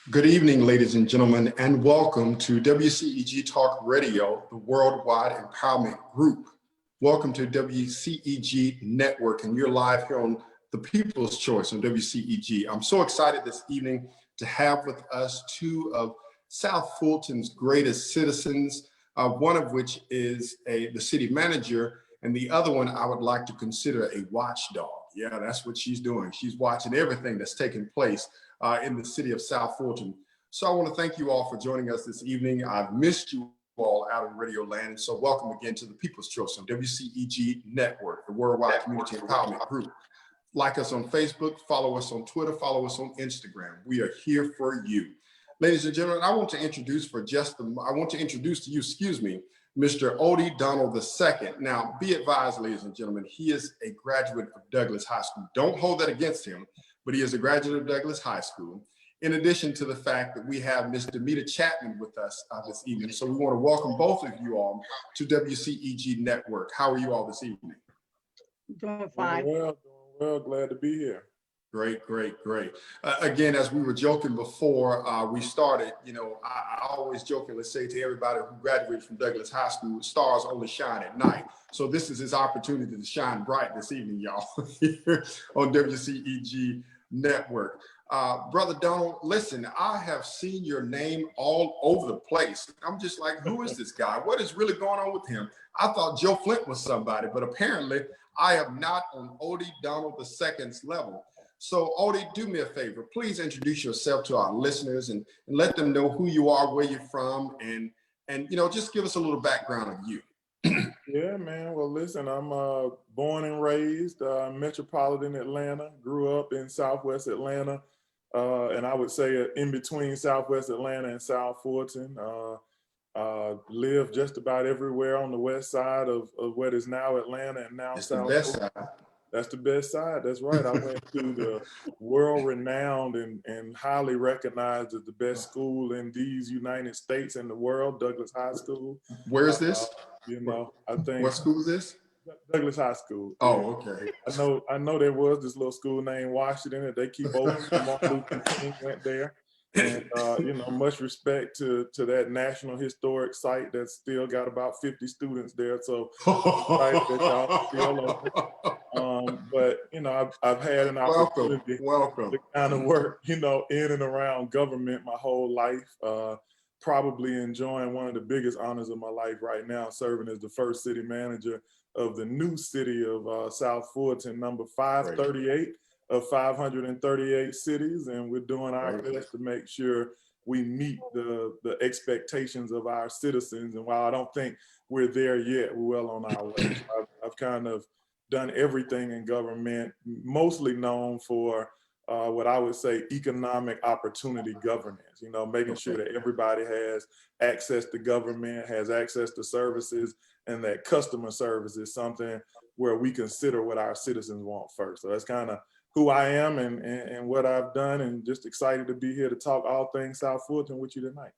Good evening, ladies and gentlemen, and welcome to WCEG Talk Radio, the Worldwide Empowerment Group. Welcome to WCEG Network, and you're live here on the People's Choice on WCEG. I'm so excited this evening to have with us two of South Fulton's greatest citizens, one of which is the city manager, and the other one I would like to consider a watchdog. Yeah, that's what she's doing. She's watching everything that's taking place in the city of South Fulton. So I want to thank you all for joining us this evening. I've missed you all out in Radio Land, and so welcome again to the People's Choice on WCEG Network, the Worldwide Community Empowerment Group. Like us on Facebook, follow us on Twitter, follow us on Instagram. We are here for you. Ladies and gentlemen, I want to introduce to you, Mr. Odie Donald II. Now, be advised, ladies and gentlemen, he is a graduate of Douglas High School. Don't hold that against him, but he is a graduate of Douglas High School. In addition to the fact that we have Ms. Damita Chatman with us this evening. So we want to welcome both of you all to WCEG Network. How are you all this evening? Doing fine. Doing well, glad to be here. Great. Again, as we were joking before we started, I always jokingly say to everybody who graduated from Douglas High School, stars only shine at night. So this is his opportunity to shine bright this evening, y'all, here on WCEG Network. Brother Donald, listen, I have seen your name all over the place. I'm just like, who is this guy? What is really going on with him? I thought Joe Flint was somebody, but apparently I am not on Odie Donald II's level. So Odie, do me a favor, please introduce yourself to our listeners and let them know who you are, where you're from, and just give us a little background of you. Yeah, man. Well, listen, I'm born and raised metropolitan Atlanta, grew up in Southwest Atlanta, and I would say in between Southwest Atlanta and South Fulton. Lived just about everywhere on the west side of what is now Atlanta and now It's South the best Fulton. side. That's the best side. That's right. I went to the world-renowned and highly recognized as the best school in these United States and the world, Douglas High School. Where is this? I think. What school is this? Douglas High School. Oh, okay. I know there was this little school named Washington that they keep open. Martin Luther King went there. And, much respect to that national historic site that's still got about 50 students there. So, that y'all still open. But, I've had an opportunity to kind of work, in and around government my whole life. Probably enjoying one of the biggest honors of my life right now, serving as the first city manager of the new city of South Fulton, number 538. Of 538 cities, and we're doing our best to make sure we meet the expectations of our citizens. And while I don't think we're there yet, we're well on our way. I've kind of done everything in government, mostly known for what I would say economic opportunity governance, making sure that everybody has access to government, has access to services, and that customer service is something where we consider what our citizens want first. So that's kind of who I am and what I've done, and just excited to be here to talk all things South Fulton with you tonight.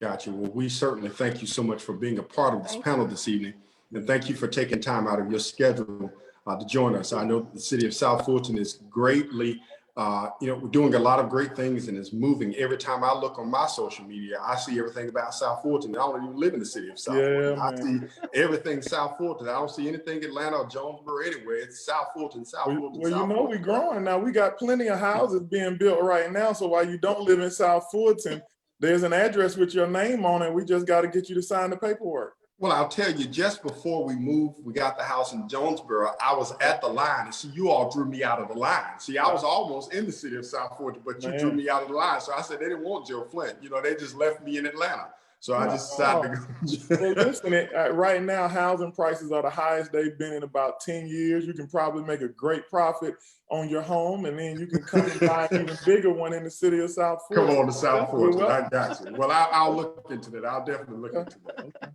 Gotcha. Well, we certainly thank you so much for being a part of this panel this evening, and thank you for taking time out of your schedule to join us. I know the city of South Fulton is greatly, we're doing a lot of great things and is moving. Every time I look on my social media, I see everything about South Fulton. I don't even live in the city of South Fulton. I see everything South Fulton. I don't see anything Atlanta or Jonesboro anywhere. It's South Fulton, South Fulton. Well, we're growing now. We got plenty of houses being built right now. So while you don't live in South Fulton, there's an address with your name on it. We just got to get you to sign the paperwork. Well, I'll tell you, just before we moved, we got the house in Jonesboro. I was at the line, and see, you all drew me out of the line. See, I was almost in the city of South Fulton, but you drew me out of the line. So I said they didn't want Joe Flint. They just left me in Atlanta. So I just decided to go. Well, listen, right now, housing prices are the highest they've been in about 10 years. You can probably make a great profit on your home, and then you can come and buy an even bigger one in the city of South Fulton. Come on to South Fulton. I got you. Well, I'll look into that. I'll definitely look into that.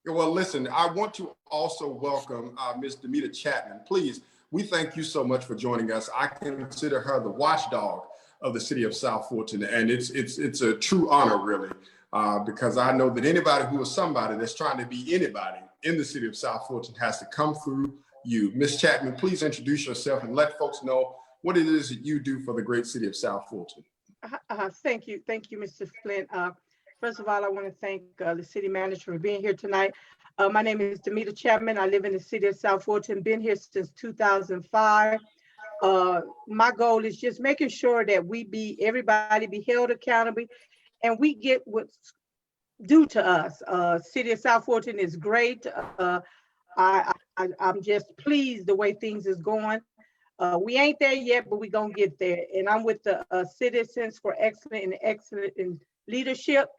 Well, listen, I want to also welcome Ms. Damita Chatman. Please, we thank you so much for joining us. I consider her the watchdog of the city of South Fulton, and it's a true honor, really, because I know that anybody who is somebody that's trying to be anybody in the city of South Fulton has to come through you. Ms. Chatman, please introduce yourself and let folks know what it is that you do for the great city of South Fulton. Thank you. Thank you, Mr. Flint. First of all, I want to thank the city manager for being here tonight. My name is Damita Chatman. I live in the city of South Fulton, been here since 2005. My goal is just making sure that everybody be held accountable and we get what's due to us. City of South Fulton is great. I'm just pleased the way things is going. We ain't there yet, but we gonna get there. And I'm with the Citizens for Excellent in Leadership.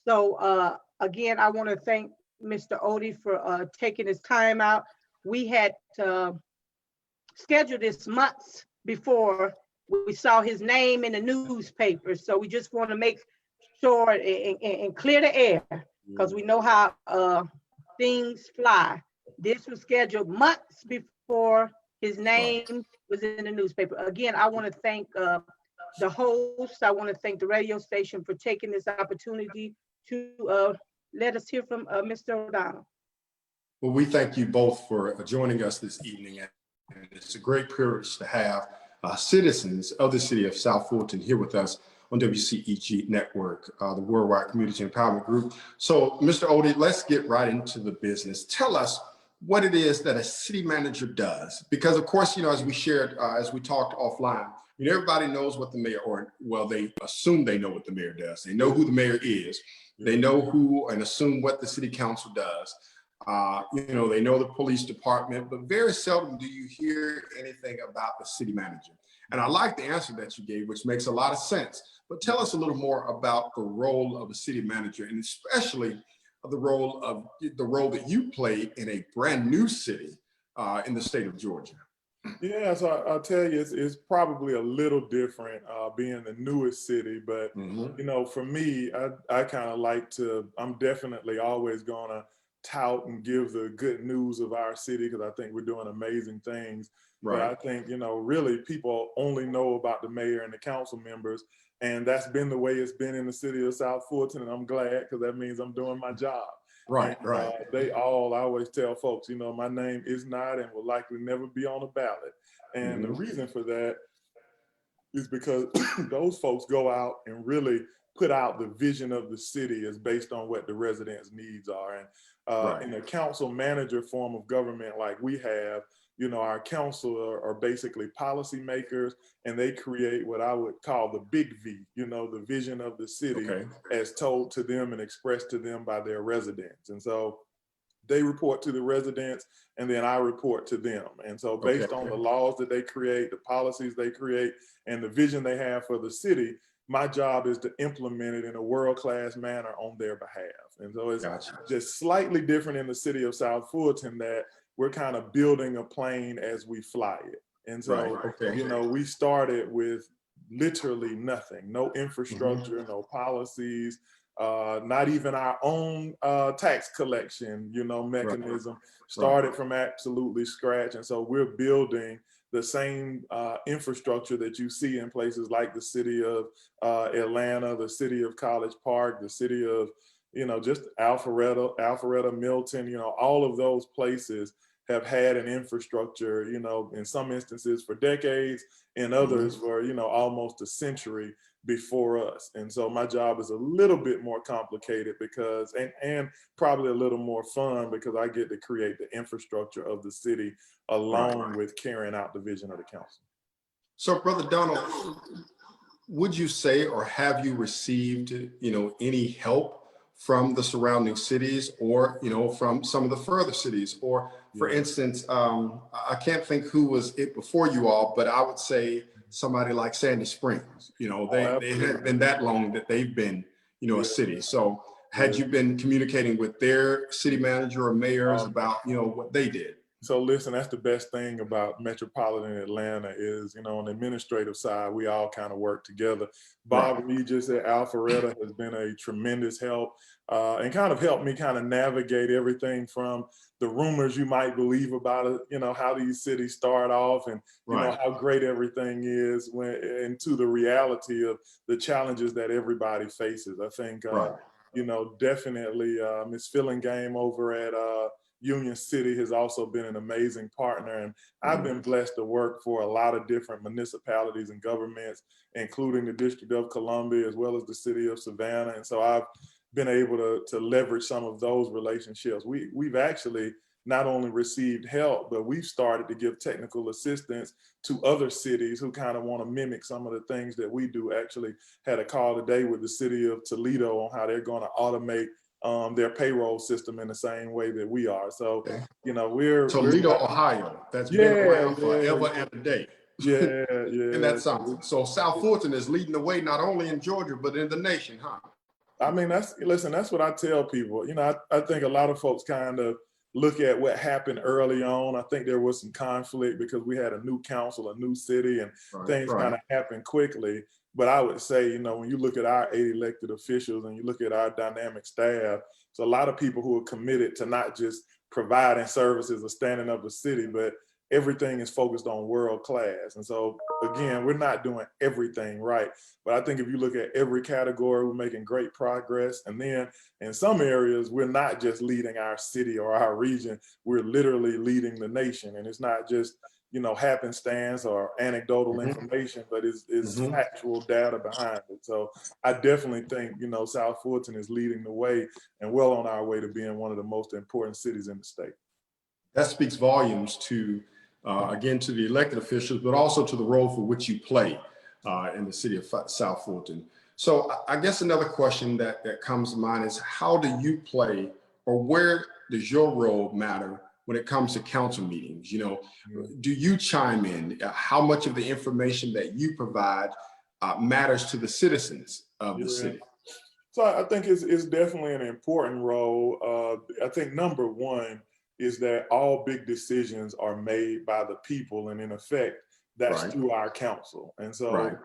So again, I want to thank Mr. Odie for taking his time out. We had scheduled this months before we saw his name in the newspaper. So we just want to make sure and clear the air because we know how things fly. This was scheduled months before his name was in the newspaper. Again, I want to thank the host. I want to thank the radio station for taking this opportunity to let us hear from Mr. O'Donnell. Well, we thank you both for joining us this evening. And it's a great privilege to have citizens of the city of South Fulton here with us on WCEG Network, the Worldwide Community Empowerment Group. So, Mr. Odie, let's get right into the business. Tell us what it is that a city manager does. Because, of course, as we shared, as we talked offline, everybody knows what the mayor, they assume they know what the mayor does. They know who the mayor is. They know who and assume what the city council does. They know the police department, but very seldom do you hear anything about the city manager. And I like the answer that you gave, which makes a lot of sense. But tell us a little more about the role of a city manager, and especially the role that you play in a brand new city in the state of Georgia. Yeah, so I'll tell you, it's probably a little different being the newest city, but for me, I kind of I'm definitely always gonna tout and give the good news of our city because I think we're doing amazing things. Right. But I think, really people only know about the mayor and the council members, and that's been the way it's been in the city of South Fulton, and I'm glad because that means I'm doing my job. Right, and, right. I always tell folks, my name is not and will likely never be on a ballot. And the reason for that is because those folks go out and really put out the vision of the city as based on what the residents' needs are. And in a council manager form of government like we have, our council are basically policymakers, and they create what I would call the big V, the vision of the city as told to them and expressed to them by their residents. And so they report to the residents, and then I report to them. And so based on the laws that they create, the policies they create, and the vision they have for the city, my job is to implement it in a world-class manner on their behalf. And so it's just slightly different in the city of South Fulton that we're kind of building a plane as we fly it. And so, we started with literally nothing, no infrastructure, no policies, not even our own tax collection, mechanism, started from absolutely scratch. And so we're building the same infrastructure that you see in places like the city of Atlanta, the city of College Park, the city of, just Alpharetta, Milton, all of those places have had an infrastructure, in some instances for decades, in others for, almost a century before us. And so my job is a little bit more complicated because, and probably a little more fun because I get to create the infrastructure of the city along with carrying out the vision of the council. So Brother Donald, would you say, or have you received, any help from the surrounding cities or, from some of the further cities? Or for instance, I can't think who was it before you all, but I would say somebody like Sandy Springs, they haven't been that long that they've been, a city. So had you been communicating with their city manager or mayors about, what they did? So listen, that's the best thing about metropolitan Atlanta is, on the administrative side, we all kind of work together. Bob Regis at Alpharetta has been a tremendous help and kind of helped me kind of navigate everything from the rumors you might believe about it, how these cities start off and, how great everything is into the reality of the challenges that everybody faces. I think, definitely Miss Fillingame over at Union City has also been an amazing partner. And I've been blessed to work for a lot of different municipalities and governments, including the District of Columbia, as well as the city of Savannah. And so I've been able to leverage some of those relationships. We've actually not only received help, but we've started to give technical assistance to other cities who kind of want to mimic some of the things that we do. Actually had a call today with the city of Toledo on how they're going to automate their payroll system in the same way that we are. So, you know, we're Toledo, Ohio. That's been around forever and a day. Yeah. And that's something. So South Fulton is leading the way, not only in Georgia, but in the nation, huh? I mean, that's what I tell people. You know, I think a lot of folks kind of look at what happened early on. I think there was some conflict because we had a new council, a new city, and things kind of happened quickly. But I would say, you know, when you look at our 8 elected officials and you look at our dynamic staff, it's a lot of people who are committed to not just providing services or standing up the city, but everything is focused on world class. And so, again, we're not doing everything right. But I think if you look at every category, we're making great progress. And then in some areas, we're not just leading our city or our region, we're literally leading the nation. And it's not just, you know, happenstance or anecdotal information, but it's factual data behind it. So I definitely think, you know, South Fulton is leading the way and well on our way to being one of the most important cities in the state. That speaks volumes to, again, to the elected officials, but also to the role for which you play in the city of South Fulton. So I guess another question that comes to mind is, how do you play, or where does your role matter when it comes to council meetings? You know, do you chime in? How much of the information that you provide matters to the citizens of the city? So I think it's definitely an important role. I think number one is that all big decisions are made by the people, and in effect, that's through our council. And so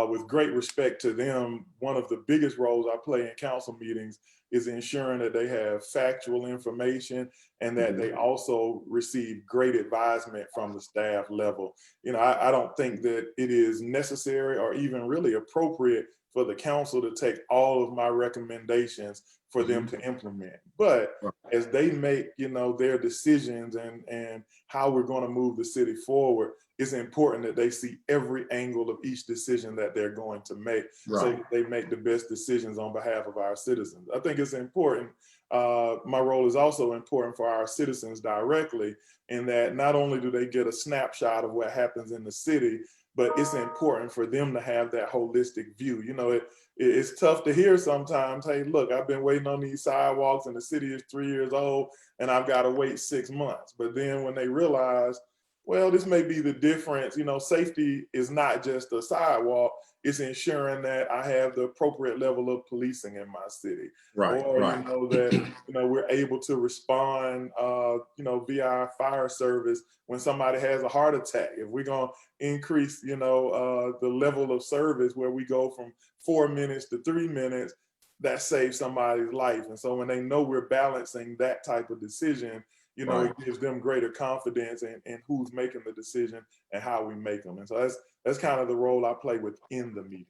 with great respect to them, one of the biggest roles I play in council meetings is ensuring that they have factual information and that they also receive great advisement from the staff level. You know, I don't think that it is necessary or even really appropriate for the council to take all of my recommendations for them to implement. But as they make, you know, their decisions and how we're going to move the city forward, it's important that they see every angle of each decision that they're going to make, so they make the best decisions on behalf of our citizens. I think it's important. My role is also important for our citizens directly, in that not only do they get a snapshot of what happens in the city, but it's important for them to have that holistic view. You know, it's tough to hear sometimes, hey, look, I've been waiting on these sidewalks and the city is 3 years old and I've got to wait 6 months. But then when they realize, well, this may be the difference, you know, safety is not just a sidewalk, it's ensuring that I have the appropriate level of policing in my city. You know, that, you know, we're able to respond, you know, via our fire service when somebody has a heart attack. If we're going to increase, you know, the level of service where we go from 4 minutes to 3 minutes, that saves somebody's life. And so when they know we're balancing that type of decision, you know, it gives them greater confidence in who's making the decision and how we make them. And so that's kind of the role I play within the meetings.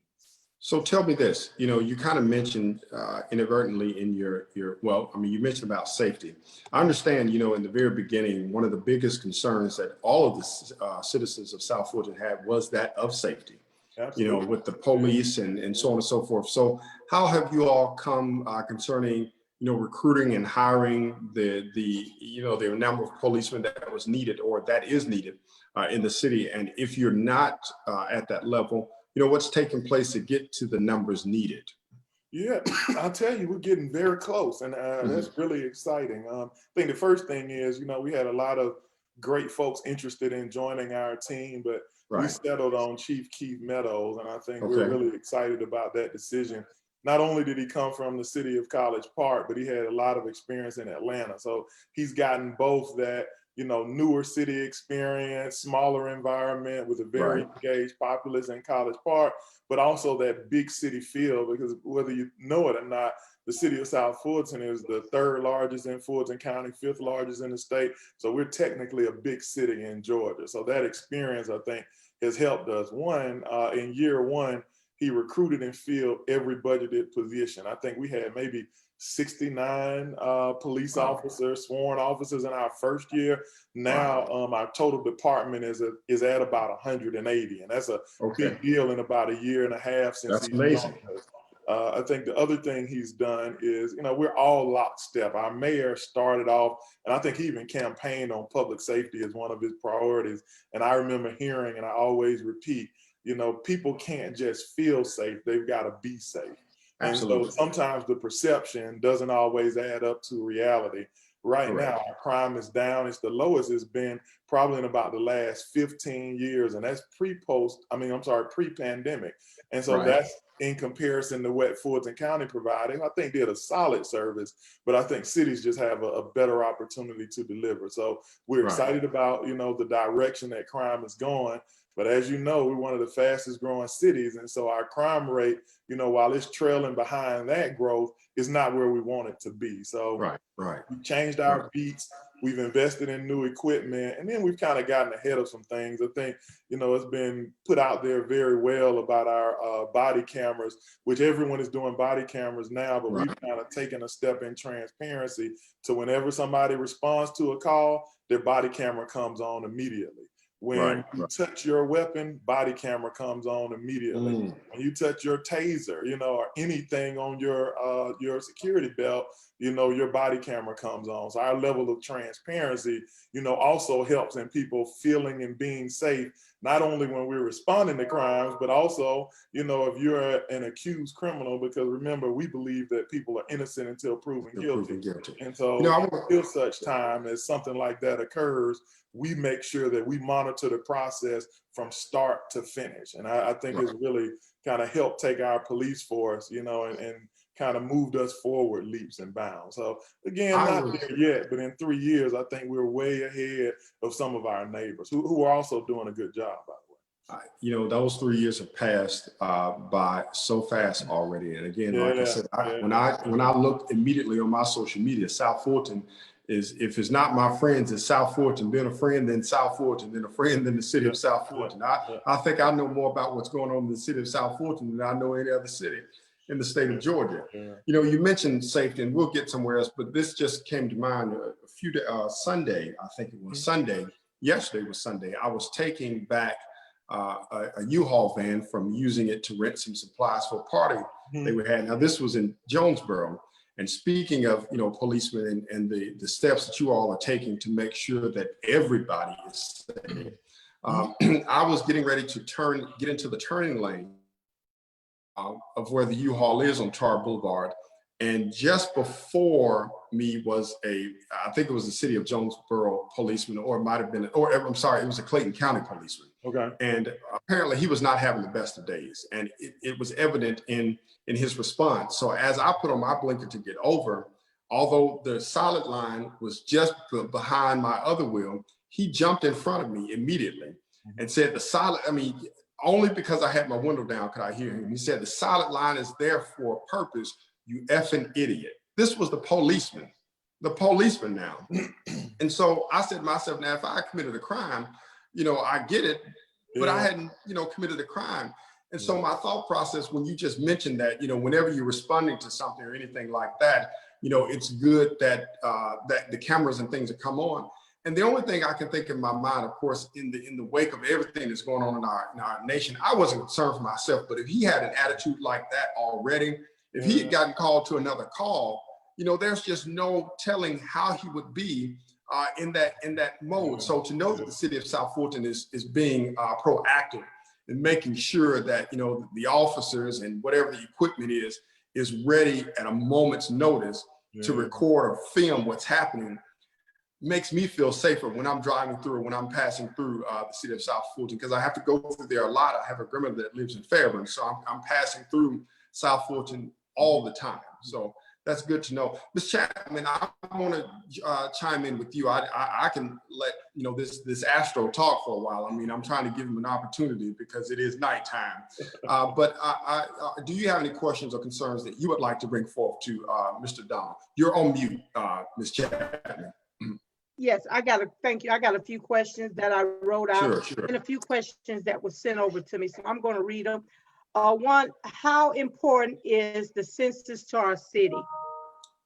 So tell me this, you know, you kind of mentioned inadvertently in your, well, I mean, you mentioned about safety. I understand, you know, in the very beginning, one of the biggest concerns that all of the citizens of South Fulton had was that of safety. Absolutely. You know, with the police and so on and so forth. So how have you all come concerning, you know, recruiting and hiring the you know, the number of policemen that was needed or that is needed in the city? And if you're not at that level, you know, what's taking place to get to the numbers needed? Yeah, I'll tell you, we're getting very close, and that's really exciting. I think the first thing is, you know, we had a lot of great folks interested in joining our team, but we settled on Chief Keith Meadows, and I think we're really excited about that decision. Not only did he come from the city of College Park, but he had a lot of experience in Atlanta. So he's gotten both that, you know, newer city experience, smaller environment with a very engaged populace in College Park, but also that big city feel, because whether you know it or not, the city of South Fulton is the 3rd largest in Fulton County, 5th largest in the state. So we're technically a big city in Georgia. So that experience, I think, has helped us. One, in year one, he recruited and filled every budgeted position. I think we had maybe 69 police officers, sworn officers in our first year. Now our total department is at about 180, and that's a big deal in about a year and a half since That's he's amazing. joined us. I think the other thing he's done is, we're all lockstep. Our mayor started off, and I think he even campaigned on public safety as one of his priorities. And I remember hearing, and I always repeat, people can't just feel safe, they've got to be safe. Absolutely. And so sometimes the perception doesn't always add up to reality. Right now, our crime is down. It's the lowest it's been probably in about the last 15 years. And that's pre-pandemic. And so that's in comparison to what Fulton County provided. I think did a solid service, but I think cities just have a better opportunity to deliver. So we're excited about, the direction that crime is going. But as you know, we're one of the fastest growing cities. And so our crime rate, while it's trailing behind that growth, is not where we want it to be. So we changed our beats. We've invested in new equipment, and then we've kind of gotten ahead of some things. I think, it's been put out there very well about our body cameras, which everyone is doing body cameras now, but we've kind of taken a step in transparency to whenever somebody responds to a call, their body camera comes on immediately. When you touch your weapon, body camera comes on immediately. When you touch your taser, or anything on your security belt, your body camera comes on. So our level of transparency, also helps in people feeling and being safe, not only when we're responding to crimes, but also, if you're an accused criminal, because remember, we believe that people are innocent until proven guilty. And so until such time as something like that occurs, we make sure that we monitor the process from start to finish. And I think it's really kind of helped take our police force, and kind of moved us forward leaps and bounds. So again, not there yet, but in 3 years, I think we're way ahead of some of our neighbors who are also doing a good job, by the way. Those 3 years have passed by so fast already. And again, like I said, when I look immediately on my social media, South Fulton is, if it's not my friends, it's South Fulton, then a friend, then South Fulton, then a friend, then the city of South Fulton. I think I know more about what's going on in the city of South Fulton than I know any other city in the state of Georgia. You mentioned safety, and we'll get somewhere else, but this just came to mind a few days, Sunday, I think it was Sunday, yesterday was Sunday. I was taking back a U-Haul van from using it to rent some supplies for a party they were had. Now this was in Jonesboro. And speaking of, policemen and the steps that you all are taking to make sure that everybody is safe, I was getting ready to get into the turning lane of where the U-Haul is on Tar Boulevard. And just before me was I think it was the city of Jonesboro policeman, or it might have been, it was a Clayton County policeman. Okay. And apparently he was not having the best of days. And it was evident in his response. So as I put on my blinker to get over, although the solid line was just behind my other wheel, he jumped in front of me immediately and said, only because I had my window down could I hear him. He said, "The solid line is there for a purpose, you effing idiot." This was the policeman now. And so I said to myself, now, if I committed a crime, I get it, but I hadn't, committed a crime. And so my thought process, when you just mentioned that, whenever you're responding to something or anything like that, it's good that that the cameras and things that come on. And the only thing I can think in my mind, of course, in the wake of everything that's going on in our nation, I wasn't concerned for myself, but if he had an attitude like that already, if he had gotten called to another call, there's just no telling how he would be in that mode. So to know that the city of South Fulton is being proactive and making sure that the officers and whatever the equipment is ready at a moment's notice to record or film what's happening, makes me feel safer when I'm driving through or when I'm passing through the city of South Fulton, because I have to go through there a lot. I have a grandmother that lives in Fairburn, so I'm passing through South Fulton all the time. So that's good to know. Ms. Chatman, I want to chime in with you. I can let this Astro talk for a while. I'm trying to give him an opportunity because it is nighttime. But do you have any questions or concerns that you would like to bring forth to Mr. Donald? You're on mute, Ms. Chatman. Yes, thank you. I got a few questions that I wrote out Sure. and a few questions that were sent over to me. So I'm going to read them. One, how important is the census to our city?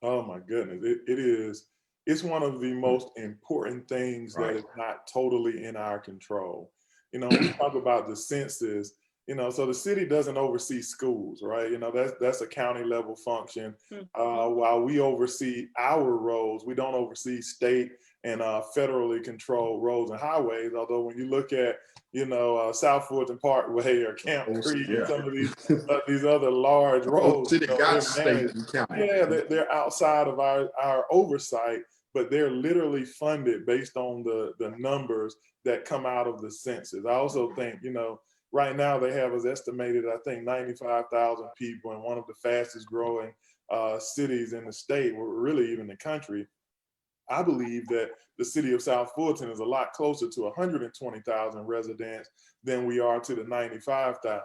Oh my goodness, it is. It's one of the most important things that is not totally in our control. You know, when we talk about the census, you know, so the city doesn't oversee schools, right? You know, that's a county level function. While we oversee our roads, we don't oversee state and federally controlled roads and highways. Although when you look at, you know, South Fulton Parkway or Camp Creek and some of these other large roads, City you know, got they're state managed. and county. Yeah, they're outside of our oversight, but they're literally funded based on the numbers that come out of the census. I also think, you know, right now they have us estimated, I think, 95,000 people in one of the fastest growing cities in the state, or really even the country. I believe that the city of South Fulton is a lot closer to 120,000 residents than we are to the 95,000.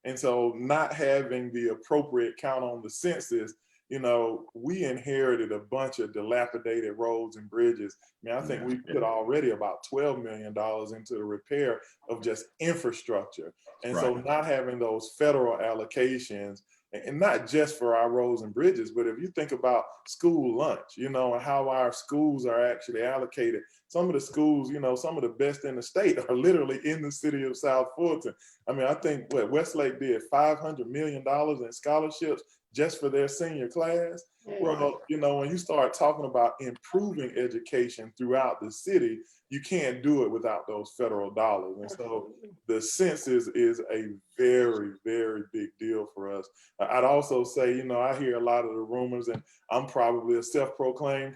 And so not having the appropriate count on the census, you know, we inherited a bunch of dilapidated roads and bridges. I mean, I think we put already about $12 million into the repair of just infrastructure. And so not having those federal allocations, and not just for our roads and bridges, but if you think about school lunch, you know, and how our schools are actually allocated, some of the schools, you know, some of the best in the state are literally in the city of South Fulton. I mean, I think what Westlake did $500 million in scholarships just for their senior class. Well, you know, when you start talking about improving education throughout the city, you can't do it without those federal dollars. And so the census is a very, very big deal for us. I'd also say, you know, I hear a lot of the rumors, and I'm probably a self-proclaimed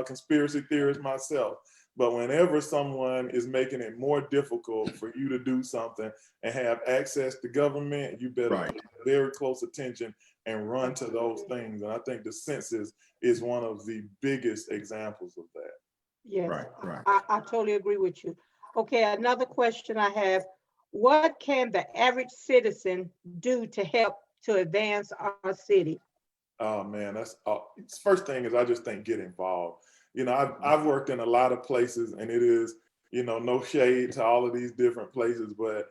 conspiracy theorist myself. But whenever someone is making it more difficult for you to do something and have access to government, you better pay very close attention and run to those things. And I think the census is one of the biggest examples of that. Yes, I totally agree with you. Okay, another question I have. What can the average citizen do to help to advance our city? Oh man, that's first thing is I just think get involved. You know, I've worked in a lot of places, and it is, you know, no shade to all of these different places, but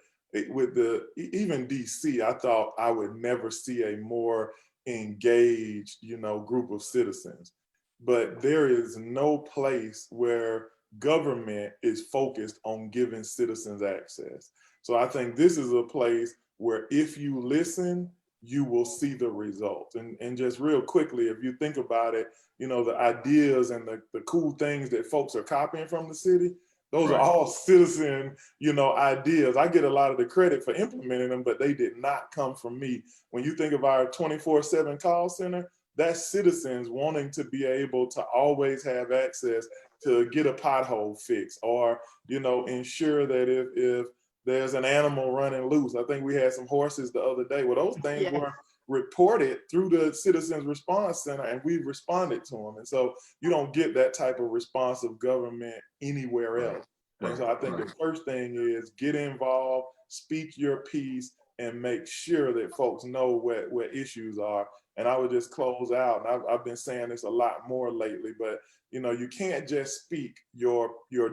with even DC, I thought I would never see a more engaged, you know, group of citizens. But there is no place where government is focused on giving citizens access. So I think this is a place where if you listen, you will see the results. And just real quickly, if you think about it, you know, the ideas and the cool things that folks are copying from the city, those are all citizen, you know, ideas. I get a lot of the credit for implementing them, but they did not come from me. When you think of our 24/7 call center, that's citizens wanting to be able to always have access to get a pothole fixed, or, you know, ensure that if there's an animal running loose. I think we had some horses the other day. Well, those things were reported through the Citizens Response Center, and we responded to them. And so you don't get that type of responsive government anywhere else. And so I think the first thing is get involved, speak your piece, and make sure that folks know what issues are. And I would just close out, and I've been saying this a lot more lately, but you know, you can't just speak your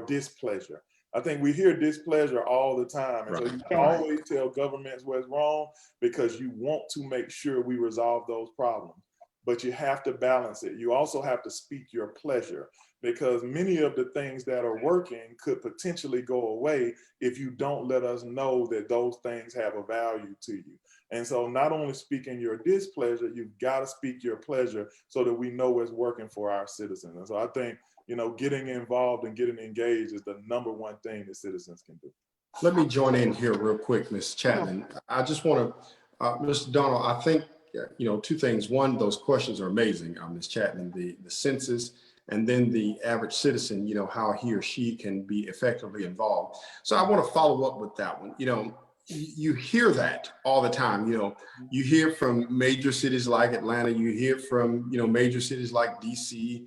displeasure. I think we hear displeasure all the time. And so you can always tell governments what's wrong because you want to make sure we resolve those problems. But you have to balance it. You also have to speak your pleasure, because many of the things that are working could potentially go away if you don't let us know that those things have a value to you. And so not only speaking your displeasure, you've got to speak your pleasure so that we know what's working for our citizens. And so I think, you know, getting involved and getting engaged is the number one thing that citizens can do. Let me join in here real quick, Ms. Chatman. I just want to, Mr. Donald, I think, you know, two things. One, those questions are amazing, Ms. Chatman, the census, and then the average citizen, you know, how he or she can be effectively involved. So I want to follow up with that one. You know, you hear that all the time. You know, you hear from major cities like Atlanta, you hear from, you know, major cities like DC,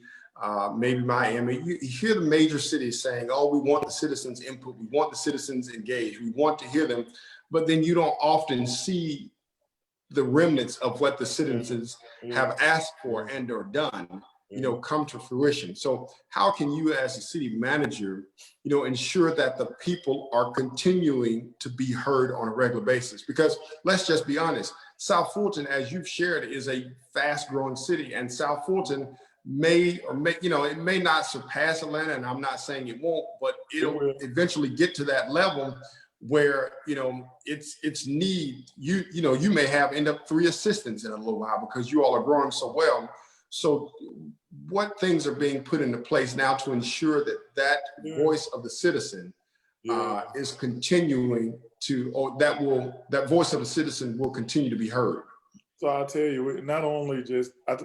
maybe Miami. You hear the major cities saying, oh, we want the citizens' input, we want the citizens engaged, we want to hear them, but then you don't often see the remnants of what the citizens have asked for and or done come to fruition. So how can you as a city manager, ensure that the people are continuing to be heard on a regular basis? Because let's just be honest, South Fulton, as you've shared, is a fast growing city, and South Fulton it may not surpass Atlanta, and I'm not saying it won't, but it'll eventually get to that level where it's need. You may end up 3 assistants in a little while because you all are growing so well. So what things are being put into place now to ensure that voice of the citizen is continuing to, or that voice of the citizen will continue to be heard? So I'll tell you, not only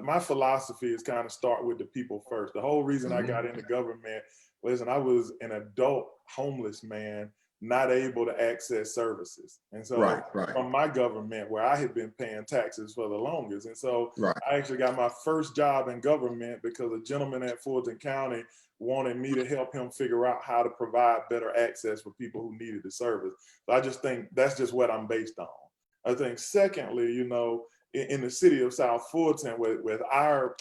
my philosophy is kind of start with the people first. The whole reason I got into government, listen, I was an adult homeless man, not able to access services. And so from my government, where I had been paying taxes for the longest. And so I actually got my first job in government because a gentleman at Fulton County wanted me to help him figure out how to provide better access for people who needed the service. So I just think that's just what I'm based on. I think secondly, in the city of South Fulton, with our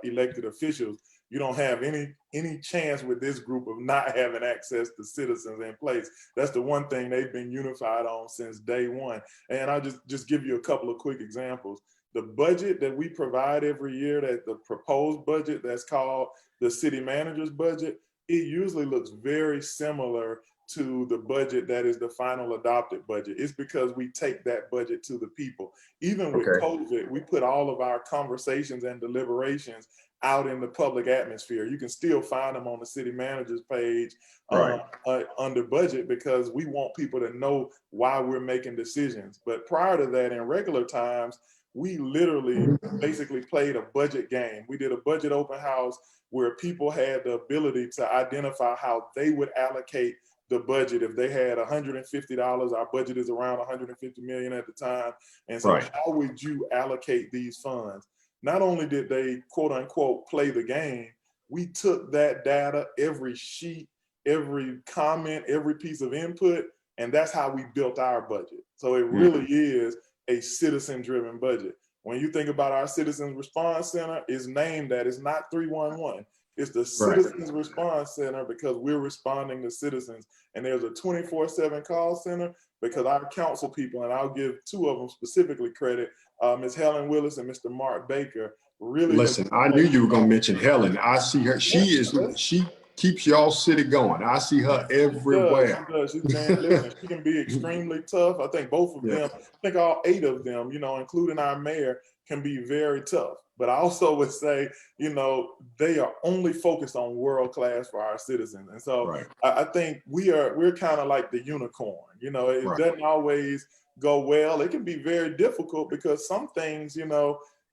elected officials, you don't have any chance with this group of not having access to citizens in place. That's the one thing they've been unified on since day one. And I'll just give you a couple of quick examples. The budget that we provide every year, that the proposed budget that's called the city manager's budget, it usually looks very similar to the budget that is the final adopted budget. It's because we take that budget to the people. Even with COVID, we put all of our conversations and deliberations out in the public atmosphere. You can still find them on the city manager's page under budget, because we want people to know why we're making decisions. But prior to that, in regular times, we literally basically played a budget game. We did a budget open house where people had the ability to identify how they would allocate the budget. If they had $150, our budget is around 150 million at the time. And so how would you allocate these funds? Not only did they quote unquote play the game, we took that data, every sheet, every comment, every piece of input, and that's how we built our budget. So it really is a citizen-driven budget. When you think about our Citizens Response Center, it's named that. It's not 311. It's the Citizens Response Center because we're responding to citizens. And there's a 24/7 call center because our council people, and I'll give 2 of them specifically credit, Ms. Helen Willis and Mr. Mark Baker, really— Listen, I knew you were going to mention Helen. I see her. She keeps y'all city going. I see her everywhere. She does. Listen, she can be extremely tough. I think both of them, I think all 8 of them, including our mayor, can be very tough. But I also would say, they are only focused on world class for our citizens. And so I think we're kind of like the unicorn. It doesn't always go well. It can be very difficult because some things,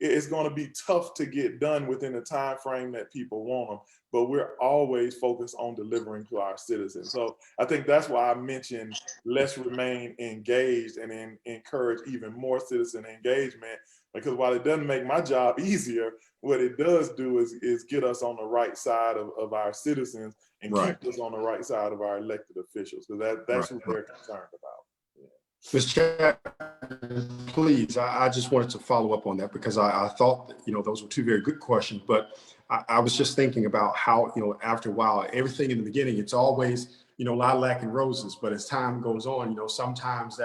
it's going to be tough to get done within the time frame that people want them. But we're always focused on delivering to our citizens. So I think that's why I mentioned let's remain engaged and encourage even more citizen engagement. Because while it doesn't make my job easier, what it does do is get us on the right side of our citizens and keep us on the right side of our elected officials. Because that's what they're concerned about. Ms. Chatman, please, I just wanted to follow up on that because I thought that, those were 2 very good questions, but I was just thinking about how, after a while, everything in the beginning, it's always, lilac and roses, but as time goes on, sometimes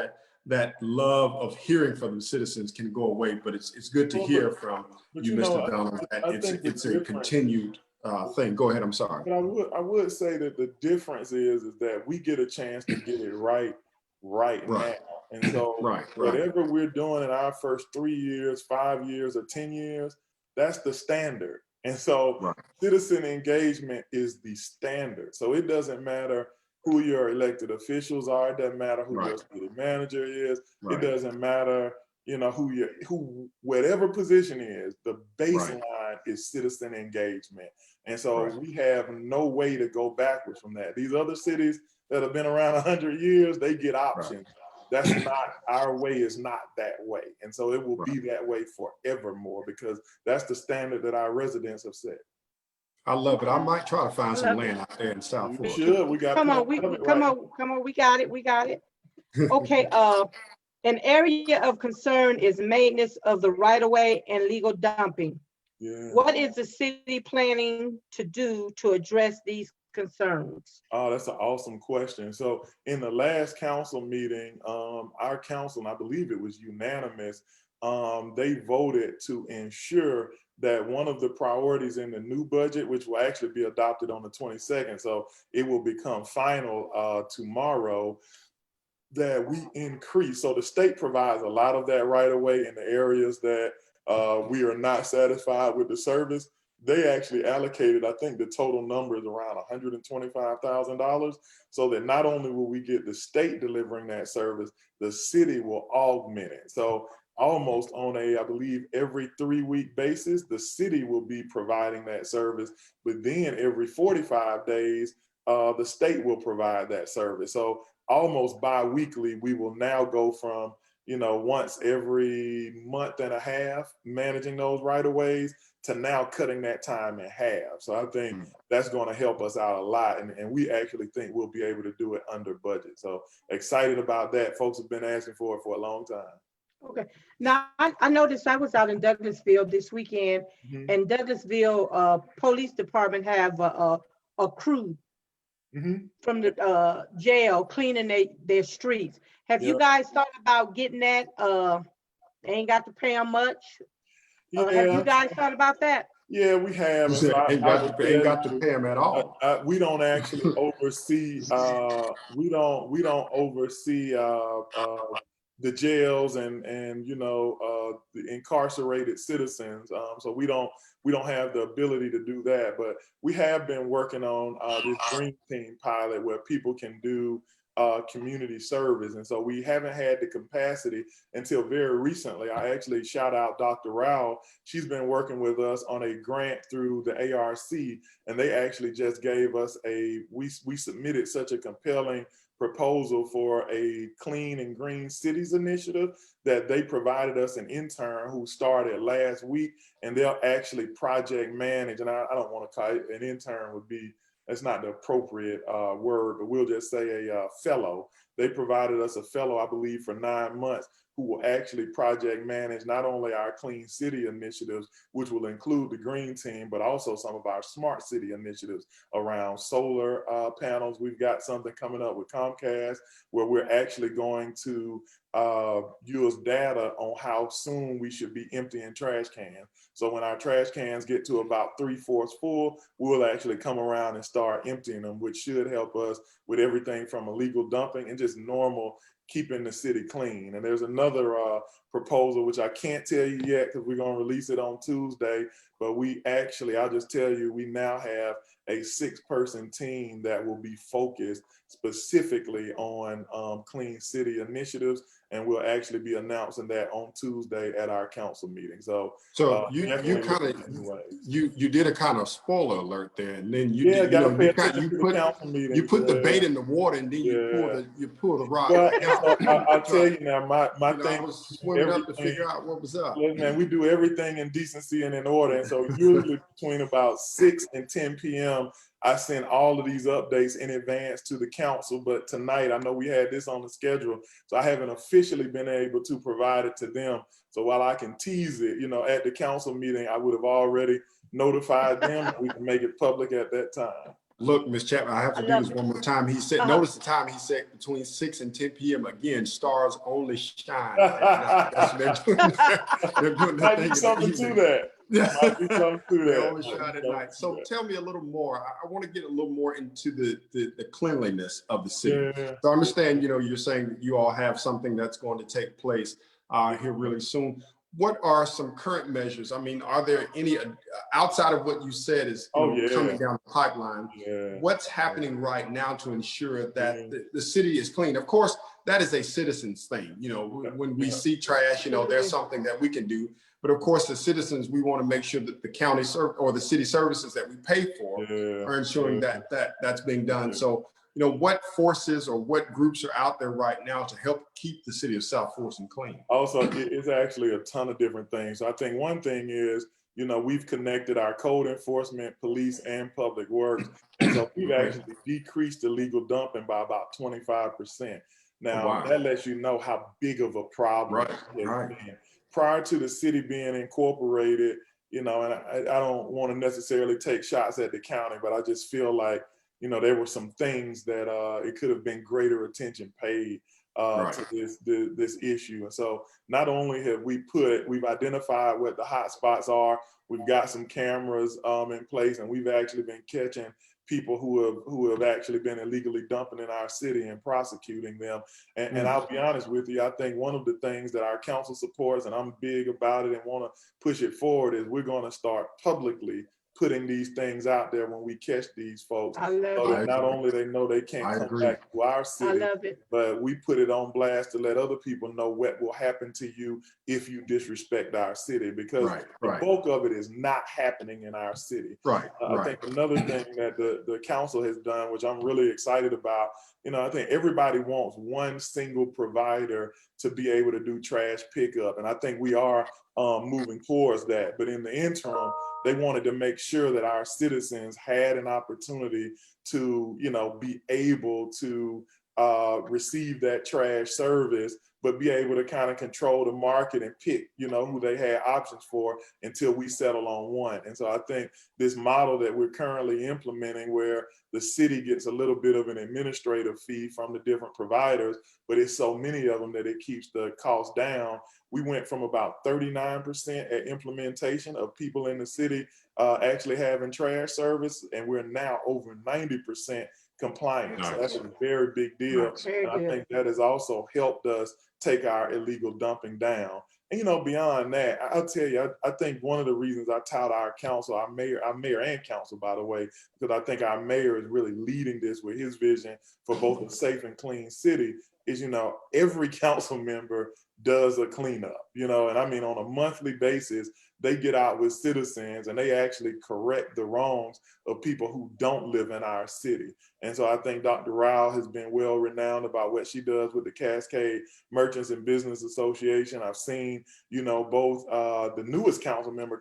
that love of hearing from the citizens can go away, but it's good to hear from you, Mr. Donald, that it's a continued thing. Go ahead, I'm sorry. But I would say that the difference is that we get a chance to get it right now. And so whatever we're doing in our first 3 years, 5 years, or 10 years, that's the standard. And so citizen engagement is the standard. So it doesn't matter who your elected officials are. It doesn't matter who your city manager is. It doesn't matter, who whatever position is, the baseline is citizen engagement. And so we have no way to go backwards from that. These other cities that have been around 100 years, they get options. That's not, our way is not that way. And so it will be that way forevermore because that's the standard that our residents have set. I love it. I might try to find some land out there in South Florida. Sure, we got come on, we got it. Okay, an area of concern is maintenance of the right-of-way and legal dumping. Yeah. What is the city planning to do to address these concerns? Oh, that's an awesome question. So in the last council meeting, our council, and I believe it was unanimous, they voted to ensure that one of the priorities in the new budget, which will actually be adopted on the 22nd, so it will become final tomorrow, that we increase. So the state provides a lot of that right away in the areas that we are not satisfied with the service. They actually allocated, I think the total number is around $125,000, so that not only will we get the state delivering that service, the city will augment it. So almost on a, I believe, every 3-week basis, the city will be providing that service, but then every 45 days, the state will provide that service. So almost bi-weekly, we will now go from, once every month and a half managing those right-of-ways to now cutting that time in half. So I think that's going to help us out a lot. And we actually think we'll be able to do it under budget. So excited about that. Folks have been asking for it for a long time. Okay. Now, I noticed I was out in Douglasville this weekend, and Douglasville Police Department have a crew from the jail cleaning their streets. Have you guys thought about getting that? They ain't got to pay them much. Have you guys thought about that? Yeah, we have. You said ain't got to pay them at all. We don't actually oversee. We don't oversee the jails and the incarcerated citizens. So we don't have the ability to do that. But we have been working on this Green Team pilot where people can do community service. And so we haven't had the capacity until very recently. I actually shout out Dr. Rao. She's been working with us on a grant through the ARC, and they actually just gave us we submitted such a compelling proposal for a clean and green cities initiative that they provided us an intern who started last week, and they'll actually project manage. And I don't want to call it an intern, that's not the appropriate word, but we'll just say a fellow. They provided us a fellow, I believe, for 9 months, who will actually project manage not only our clean city initiatives, which will include the green team, but also some of our smart city initiatives around solar panels. We've got something coming up with Comcast where we're actually going to use data on how soon we should be emptying trash cans. So when our trash cans get to about 3/4 full, we'll actually come around and start emptying them, which should help us with everything from illegal dumping and just normal keeping the city clean. And there's another proposal, which I can't tell you yet because we're going to release it on Tuesday, but I'll just tell you, we now have a 6-person team that will be focused specifically on clean city initiatives, and we'll actually be announcing that on Tuesday at our council meeting. So you did a kind of spoiler alert there, and then you put the bait in the water, and then you pull the rock. Well, I'll tell you now, my thing. I was swimming up to figure out what was up. Man, we do everything in decency and in order, and so usually between about 6 and 10 p.m. I send all of these updates in advance to the council, but tonight I know we had this on the schedule, so I haven't officially been able to provide it to them. So while I can tease it, at the council meeting, I would have already notified them. We can make it public at that time. Look, Ms. Chapman, I have to do this one more time. He said, notice the time he said between 6 and 10 p.m. Again, stars only shine. They're doing Might be something to that. They only shine at night. So tell me a little more. I want to get a little more into the cleanliness of the city. Yeah. So I understand, you're saying that you all have something that's going to take place here really soon. What are some current measures? I mean, are there any outside of what you said is coming down the pipeline? Yeah. What's happening right now to ensure that the city is clean? Of course, that is a citizen's thing. When we see trash, there's something that we can do. But of course, the citizens, we want to make sure that the county or the city services that we pay for are ensuring that's being done. So, what forces or what groups are out there right now to help keep the city of South Fulton clean? Also, it's actually a ton of different things. I think one thing is, we've connected our code enforcement, police, and public works. And so we've actually decreased illegal dumping by about 25%. Now, that lets you know how big of a problem it has been. Prior to the city being incorporated, you know, and I don't want to necessarily take shots at the county, but I just feel like, you know, there were some things that it could have been greater attention paid to this issue. And so not only have we've identified what the hot spots are, we've got some cameras in place, and we've actually been catching people who have actually been illegally dumping in our city and prosecuting them. And I'll be honest with you, I think one of the things that our council supports, and I'm big about it and want to push it forward, is we're going to start publicly putting these things out there when we catch these folks. I love So it. that not only they know they can't I come agree. back to our I city, love it. but we put it on blast to let other people know what will happen to you if you disrespect our city, because the bulk of it is not happening in our city. I think another thing that the council has done, which I'm really excited about, you know, I think everybody wants one single provider to be able to do trash pickup. And I think we are moving towards that. But in the interim, they wanted to make sure that our citizens had an opportunity to, you know, be able to receive that trash service, but be able to kind of control the market and pick, you know, who they had options for until we settle on one. And so I think this model that we're currently implementing, where the city gets a little bit of an administrative fee from the different providers, but it's so many of them that it keeps the cost down. We went from about 39% at implementation of people in the city actually having trash service, and we're now over 90% compliant. So that's a very big deal. And I think that has also helped us take our illegal dumping down. And, you know, beyond that, I'll tell you, I think one of the reasons I tout our council, our mayor and council, by the way, because I think our mayor is really leading this with his vision for both a safe and clean city, is, you know, every council member does a cleanup, you know, and I mean, on a monthly basis, they get out with citizens and they actually correct the wrongs of people who don't live in our city. And so I think Dr. Rao has been well renowned about what she does with the Cascade Merchants and Business Association. I've seen, you know, both the newest council member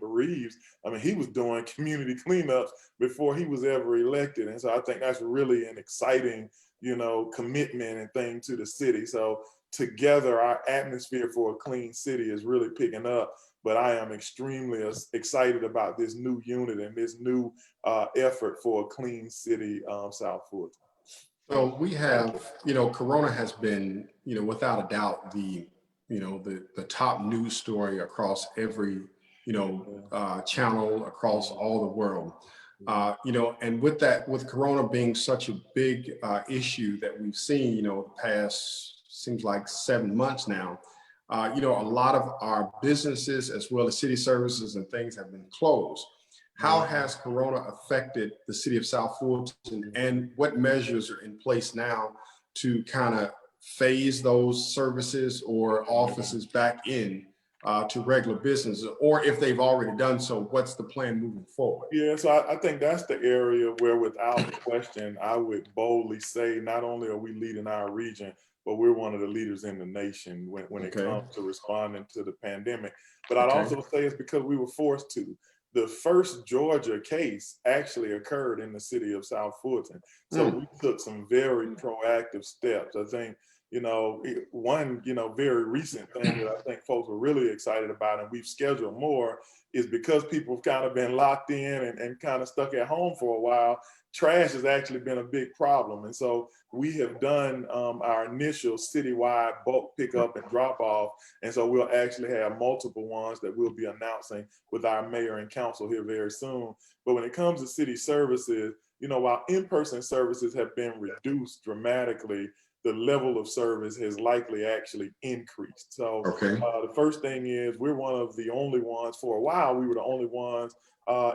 Reeves, I mean, he was doing community cleanups before he was ever elected. And so I think that's really an exciting, you know, commitment and thing to the city. So together, our atmosphere for a clean city is really picking up. But I am extremely excited about this new unit and this new effort for a clean city, South Fulton. So we have, you know, Corona has been, you know, without a doubt, the top news story across every, you know, channel across all the world. You know, and with Corona being such a big issue that we've seen, you know, the past, seems like 7 months now, you know, a lot of our businesses as well as city services and things have been closed. How has Corona affected the city of South Fulton, and what measures are in place now to kind of phase those services or offices back in to regular business, or if they've already done so, what's the plan moving forward? Yeah, so I think that's the area where, without question, I would boldly say not only are we leading our region, but we're one of the leaders in the nation when it comes to responding to the pandemic. But I'd also say it's because we were forced to. The first Georgia case actually occurred in the city of South Fulton. So we took some very proactive steps. I think, you know, one, you know, very recent thing that I think folks were really excited about, and we've scheduled more, is because people have kind of been locked in and kind of stuck at home for a while, trash has actually been a big problem. And so we have done our initial citywide bulk pickup and drop off. And so we'll actually have multiple ones that we'll be announcing with our mayor and council here very soon. But when it comes to city services, you know, while in-person services have been reduced dramatically, the level of service has likely actually increased. So the first thing is, we're one of the only ones, for a while, we were the only ones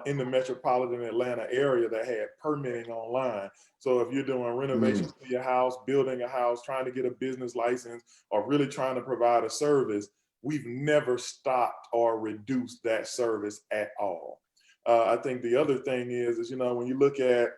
in the metropolitan Atlanta area that had permitting online. So if you're doing renovations to your house, building a house, trying to get a business license, or really trying to provide a service, we've never stopped or reduced that service at all. I think the other thing is, you know, when you look at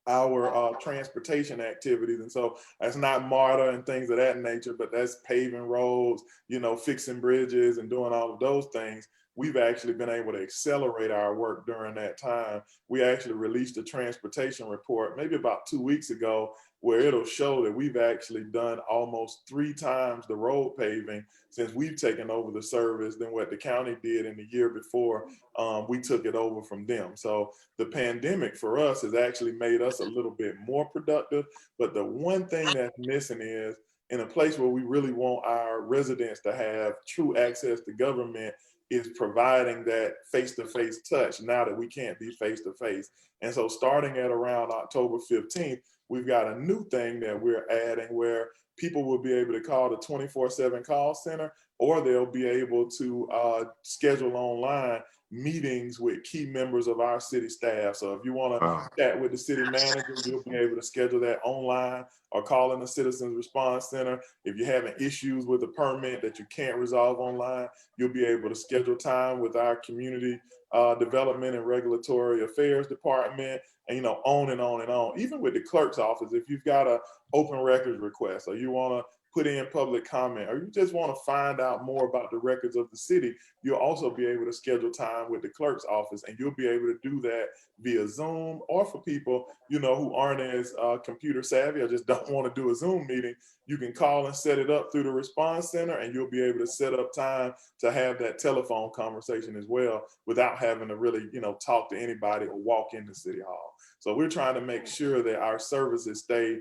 our transportation activities, and so that's not MARTA and things of that nature, but that's paving roads, you know, fixing bridges and doing all of those things. we've actually been able to accelerate our work during that time. We actually released a transportation report maybe about 2 weeks ago, where it'll show that we've actually done almost 3 times the road paving since we've taken over the service than what the county did in the year before we took it over from them. So the pandemic for us has actually made us a little bit more productive. But the one thing that's missing is, in a place where we really want our residents to have true access to government, is providing that face-to-face touch now that we can't be face-to-face. And so starting at around October 15th, we've got a new thing that we're adding where people will be able to call the 24/7 call center, or they'll be able to schedule online meetings with key members of our city staff. So if you want to chat with the city manager, you'll be able to schedule that online or call in the Citizens Response Center. If you're having issues with a permit that you can't resolve online, you'll be able to schedule time with our community development and regulatory affairs department, and on and on and on. Even with the clerk's office, if you've got a open records request, or you want to put in public comment, or you just want to find out more about the records of the city, you'll also be able to schedule time with the clerk's office, and you'll be able to do that via Zoom. Or for people, who aren't as computer savvy or just don't want to do a Zoom meeting, you can call and set it up through the response center, and you'll be able to set up time to have that telephone conversation as well without having to really, talk to anybody or walk into City Hall. So we're trying to make sure that our services stay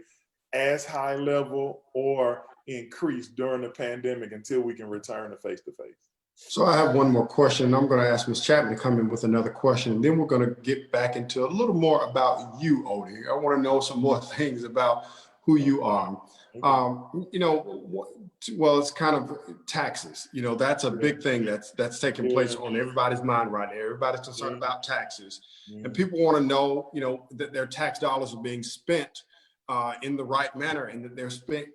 as high level or increase during the pandemic until we can return to face-to-face. So I have one more question. I'm going to ask Ms. Chapman to come in with another question, and then we're going to get back into a little more about you, Odie. I want to know some more things about who you are. Well, it's kind of taxes. That's a big thing that's taking place on everybody's mind right now. Everybody's concerned about taxes, and people want to know, that their tax dollars are being spent in the right manner, and that they're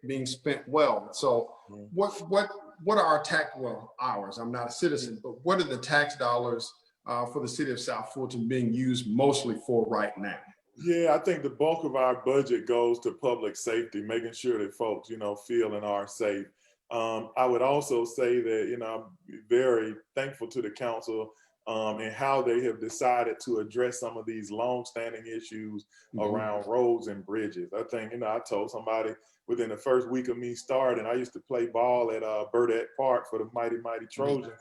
being spent well. So what are our tax, ours, I'm not a citizen, but what are the tax dollars for the city of South Fulton being used mostly for right now? Yeah, I think the bulk of our budget goes to public safety, making sure that folks, feel and are safe. I would also say that, I'm very thankful to the council and how they have decided to address some of these long-standing issues around roads and bridges. I think, I told somebody within the first week of me starting, I used to play ball at Burdette Park for the mighty Trojans.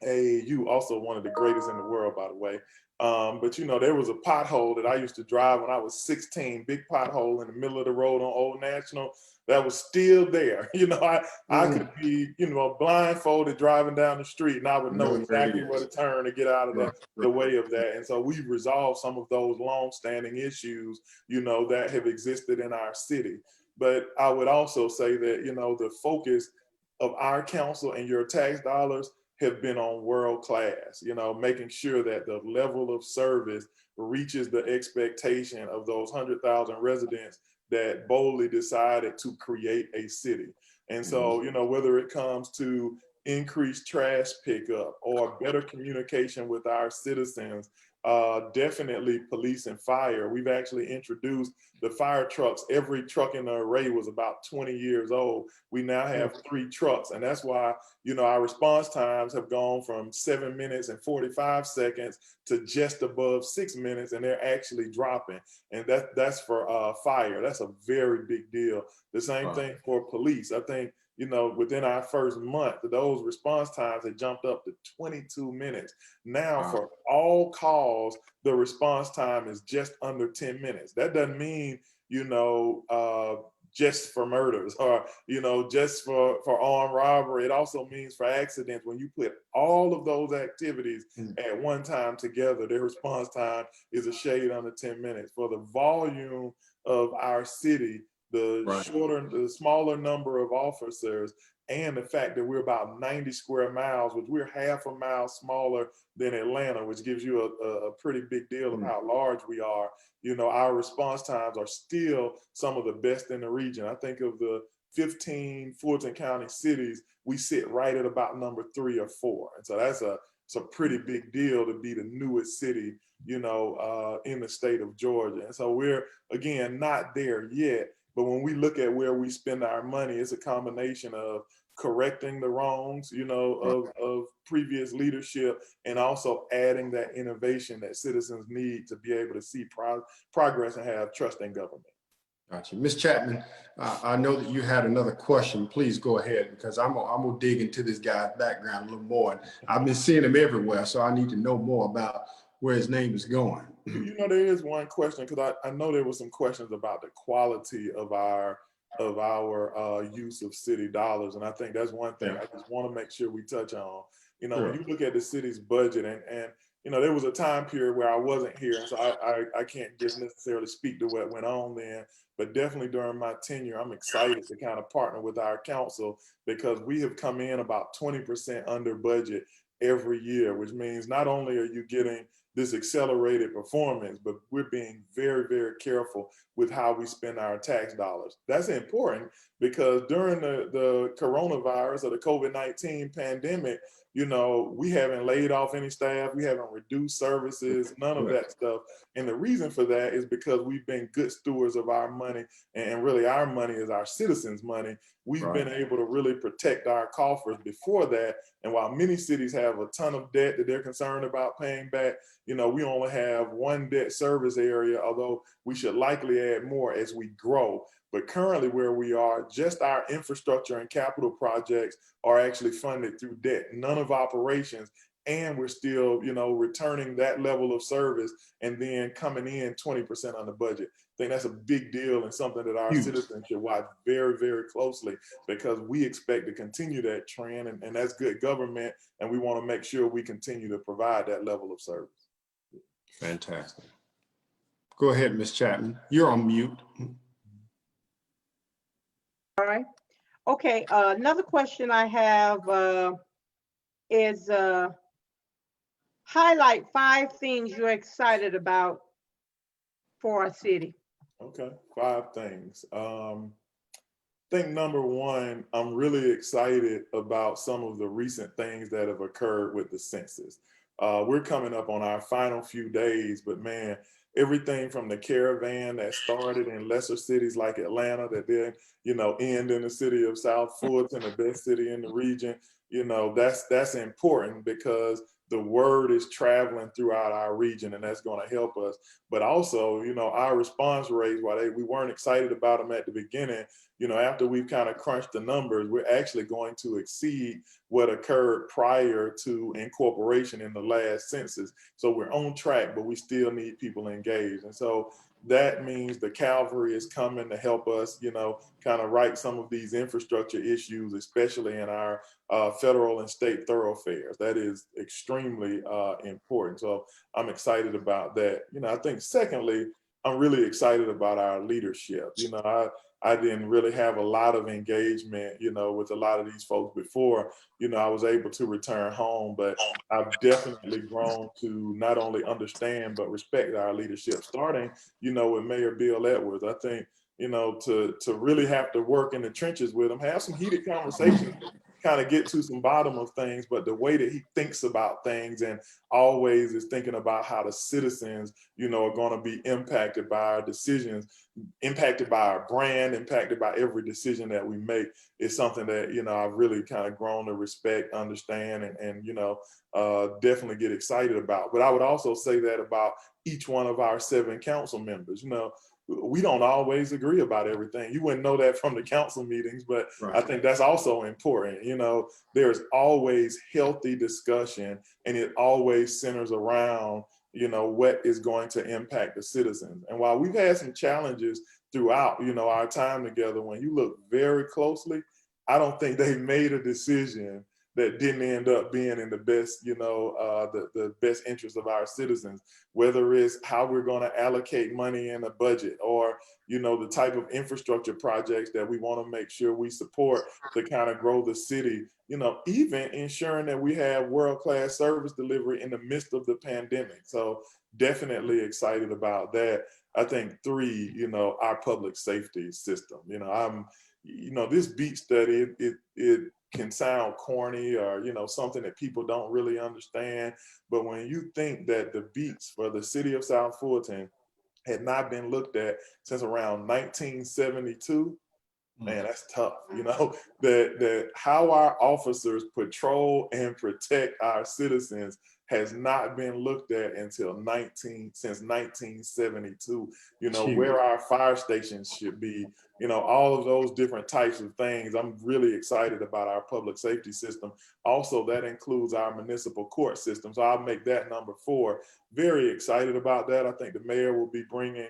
AAU, also one of the greatest in the world, by the way. But there was a pothole that I used to drive when I was 16, big pothole in the middle of the road on Old National that was still there. I could be, blindfolded driving down the street, and I would know exactly where to turn to get out of the way of that. And so we've resolved some of those long-standing issues, that have existed in our city. But I would also say that, the focus of our council and your tax dollars have been on world class, making sure that the level of service reaches the expectation of those 100,000 residents that boldly decided to create a city. And so, whether it comes to increased trash pickup or better communication with our citizens, definitely police and fire. We've actually introduced the fire trucks. Every truck in the array was about 20 years old. We now have 3 trucks, and that's why, our response times have gone from 7 minutes and 45 seconds to just above 6 minutes, and they're actually dropping. And that's for fire. That's a very big deal. The same thing for police. I think, within our first month, those response times had jumped up to 22 minutes. Now, for all calls, the response time is just under 10 minutes. That doesn't mean, just for murders or, just for armed robbery. It also means for accidents. When you put all of those activities at one time together, their response time is a shade under 10 minutes. For the volume of our city, the smaller number of officers, and the fact that we're about 90 square miles, which we're half a mile smaller than Atlanta, which gives you a pretty big deal of how large we are. Our response times are still some of the best in the region. I think of the 15 Fulton County cities, we sit right at about number 3 or 4. And so it's a pretty big deal to be the newest city, in the state of Georgia. And so we're, again, not there yet. But when we look at where we spend our money, it's a combination of correcting the wrongs, of previous leadership, and also adding that innovation that citizens need to be able to see progress and have trust in government. Gotcha. Ms. Chapman, I know that you had another question. Please go ahead, because I'm gonna dig into this guy's background a little more. I've been seeing him everywhere, so I need to know more about where his name is going. There is one question, because I know there were some questions about the quality of our use of city dollars, and I think that's one thing I just want to make sure we touch on. When you look at the city's budget, and there was a time period where I wasn't here, and so I can't just necessarily speak to what went on then, but definitely during my tenure, I'm excited to kind of partner with our council, because we have come in about 20% under budget every year, which means not only are you getting this accelerated performance, but we're being very, very careful with how we spend our tax dollars. That's important, because during the coronavirus or the COVID-19 pandemic, we haven't laid off any staff, we haven't reduced services, none of that stuff. And the reason for that is because we've been good stewards of our money, and really our money is our citizens' money. We've been able to really protect our coffers before that. And while many cities have a ton of debt that they're concerned about paying back, we only have one debt service area, although we should likely add more as we grow. But currently where we are, just our infrastructure and capital projects are actually funded through debt, none of operations. And we're still, returning that level of service and then coming in 20% on the budget. I think that's a big deal, and something that our citizens should watch very, very closely, because we expect to continue that trend, and that's good government. And we want to make sure we continue to provide that level of service. Fantastic. Go ahead, Ms. Chapman. You're on mute. All right. Okay. Another question I have is highlight 5 things you're excited about for our city. Okay, 5 things. I think number one, I'm really excited about some of the recent things that have occurred with the census. We're coming up on our final few days, but man, everything from the caravan that started in lesser cities like Atlanta, that then, end in the city of South Fulton, the best city in the region, that's important, because the word is traveling throughout our region, and that's going to help us. But also, our response rates, while we weren't excited about them at the beginning, after we've kind of crunched the numbers, we're actually going to exceed what occurred prior to incorporation in the last census. So we're on track, but we still need people engaged. And so that means the cavalry is coming to help us, kind of right some of these infrastructure issues, especially in our federal and state thoroughfares. That is extremely important. So I'm excited about that. I think secondly, I'm really excited about our leadership. I didn't really have a lot of engagement, with a lot of these folks before, I was able to return home, but I've definitely grown to not only understand, but respect our leadership, starting, with Mayor Bill Edwards. I think, to really have to work in the trenches with him, have some heated conversations, kind of get to some bottom of things, but the way that he thinks about things, and always is thinking about how the citizens, are going to be impacted by our decisions, impacted by our brand, impacted by every decision that we make, is something that, I've really kind of grown to respect, understand, and definitely get excited about. But I would also say that about each one of our 7 council members. We don't always agree about everything. You wouldn't know that from the council meetings, but I think that's also important. There's always healthy discussion, and it always centers around, what is going to impact the citizens. And while we've had some challenges throughout, our time together, when you look very closely, I don't think they made a decision that didn't end up being in the best, the best interest of our citizens, whether it's how we're going to allocate money in a budget, or, the type of infrastructure projects that we want to make sure we support to kind of grow the city, even ensuring that we have world-class service delivery in the midst of the pandemic. So definitely excited about that. I think 3, our public safety system. This beat study, it can sound corny, or something that people don't really understand, but when you think that the beats for the city of South Fulton had not been looked at since around 1972, man, that's tough. You know, that how our officers patrol and protect our citizens has not been looked at until since 1972. You know, where our fire stations should be, you know, all of those different types of things. I'm really excited about our public safety system. Also, that includes our municipal court system. So I'll make that number 4. Very excited about that. I think the mayor will be bringing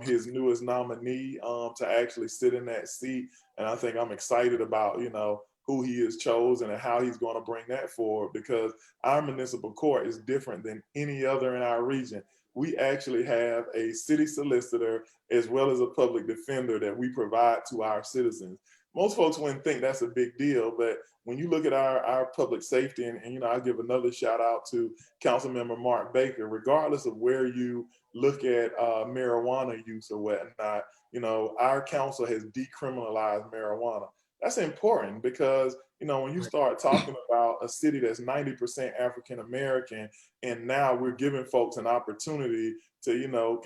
his newest nominee to actually sit in that seat. And I think I'm excited about, you know, who he has chosen and how he's going to bring that forward, because our municipal court is different than any other in our region. We actually have a city solicitor as well as a public defender that we provide to our citizens. Most folks wouldn't think that's a big deal, but when you look at our public safety, and you know, I give another shout out to Councilmember Mark Baker, regardless of where you look at marijuana use or whatnot, you know, our council has decriminalized marijuana. That's important because, you know, when you start talking about a city that's 90% African American, and now we're giving folks an opportunity to, you know,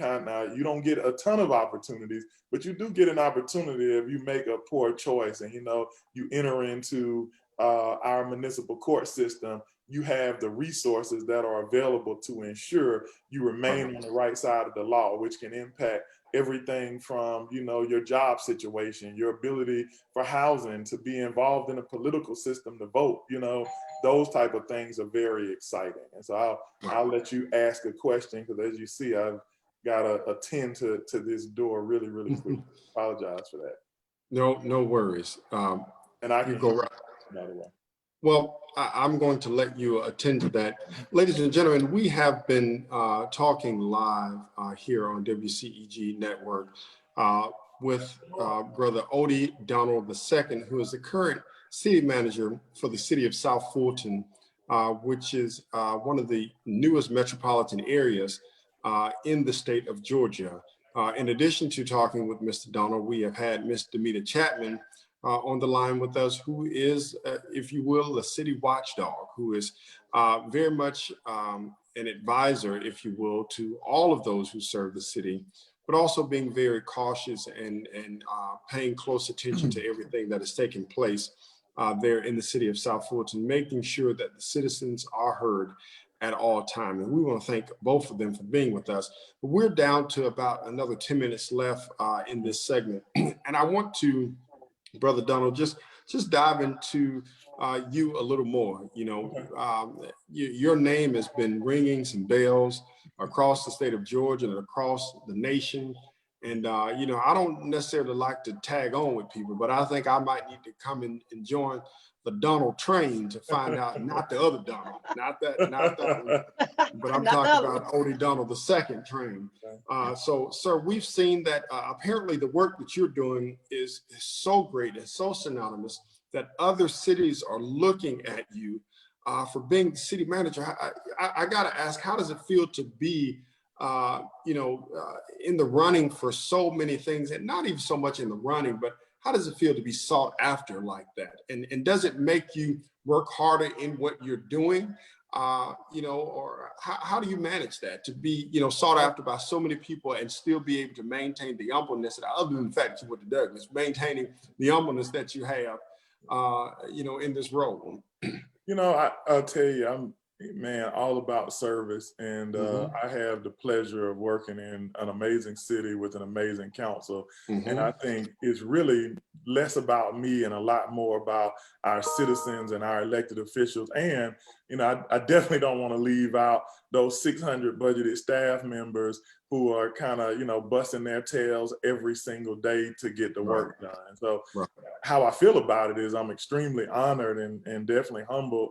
you don't get a ton of opportunities, but you do get an opportunity if you make a poor choice and, you know, you enter into our municipal court system. You have the resources that are available to ensure you remain on the right side of the law, which can impact everything from, you know, your job situation, your ability for housing, to be involved in a political system, to vote. You know, those type of things are very exciting. And so I'll let you ask a question, because as you see, I've got to attend to this door really, really quick. Apologize for that. No worries. And I can go right. By the way. Well, I'm going to let you attend to that. Ladies and gentlemen, we have been talking live here on WCEG Network with Brother Odie Donald II, who is the current city manager for the city of South Fulton, which is one of the newest metropolitan areas in the state of Georgia. In addition to talking with Mr. Donald, we have had Ms. Damita Chatman on the line with us, who is, if you will, a city watchdog, who is very much an advisor, if you will, to all of those who serve the city, but also being very cautious and paying close attention to everything that is taking place there in the city of South Fulton, making sure that the citizens are heard at all time. And we want to thank both of them for being with us. But we're down to about another 10 minutes left in this segment. And I want to, Brother Donald, just dive into you a little more. You know, your name has been ringing some bells across the state of Georgia and across the nation. And, you know, I don't necessarily like to tag on with people, but I think I might need to come and join the Donald train to find out, not the other Donald, not that one, but I'm talking about Odie Donald II train. So, sir, we've seen that apparently the work that you're doing is so great and so synonymous that other cities are looking at you for being the city manager. I got to ask, how does it feel to be, you know, in the running for so many things, and not even so much in the running, but how does it feel to be sought after like that? And does it make you work harder in what you're doing? You know, or how do you manage that, to be, you know, sought after by so many people and still be able to maintain the humbleness, that, other than the fact that you went to Douglas, maintaining the humbleness that you have, you know, in this role? You know, I'll tell you, I'm, man, all about service. And I have the pleasure of working in an amazing city with an amazing council. And I think it's really less about me and a lot more about our citizens and our elected officials. And, you know, I definitely don't want to leave out those 600 budgeted staff members who are kind of, you know, busting their tails every single day to get the work done. So how I feel about it is I'm extremely honored and definitely humbled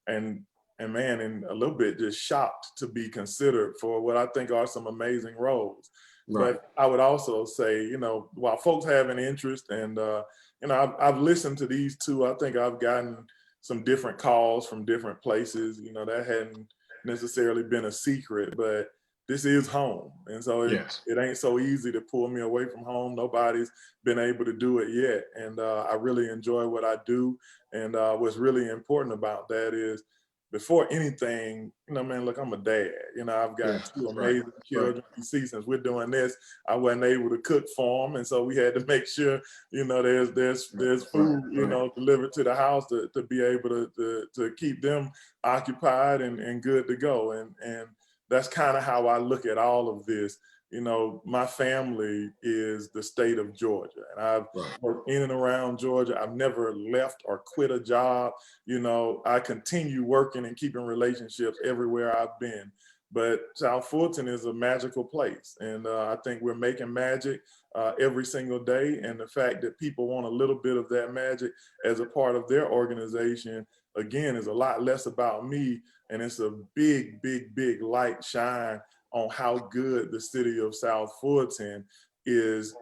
and man, and a little bit just shocked to be considered for what I think are some amazing roles. But I would also say, you know, while folks have an interest, and you know, I've listened to these two, I think I've gotten some different calls from different places. You know, that hadn't necessarily been a secret, but this is home. And so it ain't so easy to pull me away from home. Nobody's been able to do it yet. And I really enjoy what I do. And what's really important about that is before anything, you know, man, look, I'm a dad. You know, I've got two amazing children. You see, since we're doing this, I wasn't able to cook for them, and so we had to make sure, you know, there's food, you know, delivered to the house to be able to keep them occupied and good to go. And that's kind of how I look at all of this. You know, my family is the state of Georgia, and I've worked in and around Georgia. I've never left or quit a job. You know, I continue working and keeping relationships everywhere I've been. But South Fulton is a magical place, and I think we're making magic every single day. And the fact that people want a little bit of that magic as a part of their organization, again, is a lot less about me, and it's a big, big, big light shine on how good the city of South Fulton is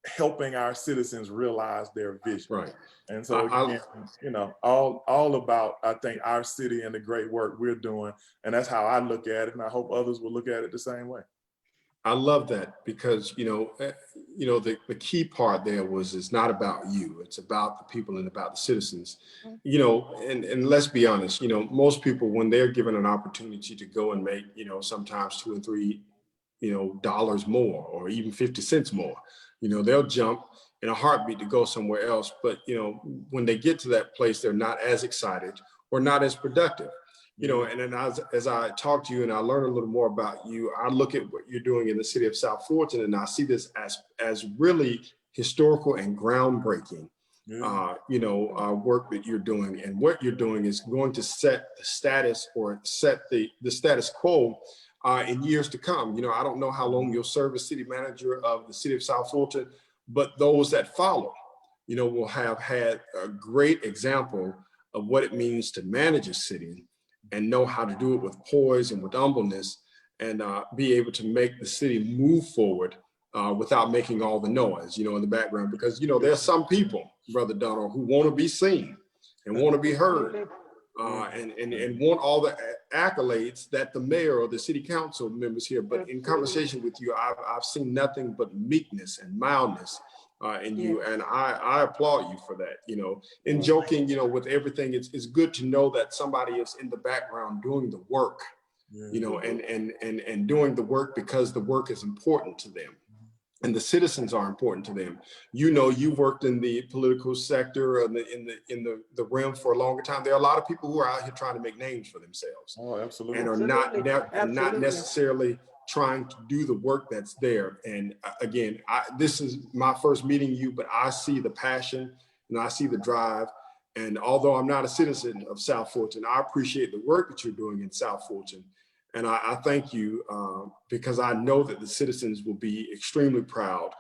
helping our citizens realize their vision. Right. And so again, you know, all about, I think, our city and the great work we're doing. And that's how I look at it. And I hope others will look at it the same way. I love that, because, you know, the key part there was, it's not about you, it's about the people and about the citizens, you know, and let's be honest, you know, most people, when they're given an opportunity to go and make, you know, sometimes $2 and $3, you know, dollars more, or even 50 cents more, you know, they'll jump in a heartbeat to go somewhere else. But, you know, when they get to that place, they're not as excited or not as productive. You know, and then as I talk to you and I learn a little more about you, I look at what you're doing in the city of South Fulton, and I see this as really historical and groundbreaking, you know, work that you're doing. And what you're doing is going to set the status, or set the status quo in years to come. You know, I don't know how long you'll serve as city manager of the city of South Fulton, but those that follow, you know, will have had a great example of what it means to manage a city, and know how to do it with poise and with humbleness, and be able to make the city move forward without making all the noise, you know, in the background. Because, you know, there's some people, Brother Donald, who want to be seen and want to be heard, and want all the accolades that the mayor or the city council members here. But in conversation with you, I've seen nothing but meekness and mildness in you, and I applaud you for that. You know, in joking, you know, with everything, it's good to know that somebody is in the background doing the work, you know, and doing the work because the work is important to them, and the citizens are important to them. You know, you worked in the political sector, in the realm for a longer time. There are a lot of people who are out here trying to make names for themselves, and are not necessarily trying to do the work that's there. And again, this is my first meeting you, but I see the passion and I see the drive. And although I'm not a citizen of South Fulton, I appreciate the work that you're doing in South Fulton. And I thank you because I know that the citizens will be extremely proud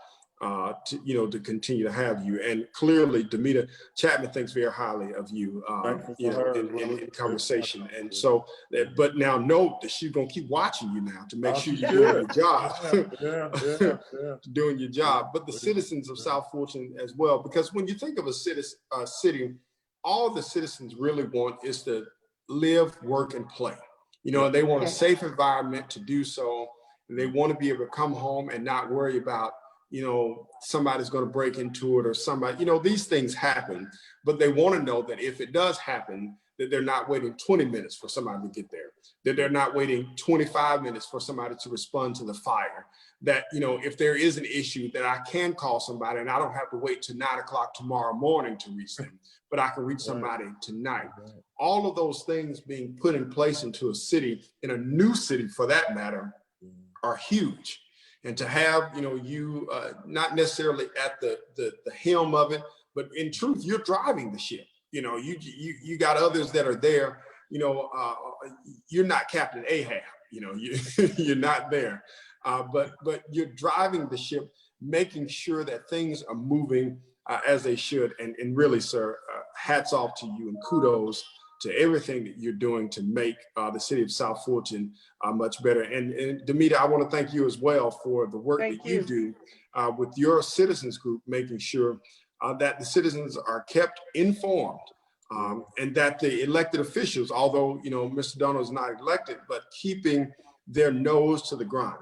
to continue to have you. And clearly, Damita Chatman thinks very highly of you, in conversation. And so, but now note that she's gonna keep watching you now to make sure you're doing your job, doing your job. But the citizens of South Fulton as well, because when you think of a city, all the citizens really want is to live, work, and play. You know, they want a safe environment to do so. They want to be able to come home and not worry about, you know, somebody's going to break into it, or somebody, you know, these things happen, but they want to know that if it does happen, that they're not waiting 20 minutes for somebody to get there, that they're not waiting 25 minutes for somebody to respond to the fire, that, you know, if there is an issue, that I can call somebody and I don't have to wait till 9 o'clock tomorrow morning to reach them, but I can reach somebody tonight. All of those things being put in place into a city, in a new city for that matter, are huge. And to have, you know, you not necessarily at the helm of it, but in truth, you're driving the ship. You know, you got others that are there. You know, you're not Captain Ahab. You know, you're not there, but you're driving the ship, making sure that things are moving as they should. And really, sir, hats off to you and kudos to everything that you're doing to make the city of South Fulton much better. And Damita, I want to thank you as well for the work that you do with your citizens group, making sure that the citizens are kept informed, and that the elected officials, although, you know, Mr. Donald is not elected, but keeping their nose to the grind.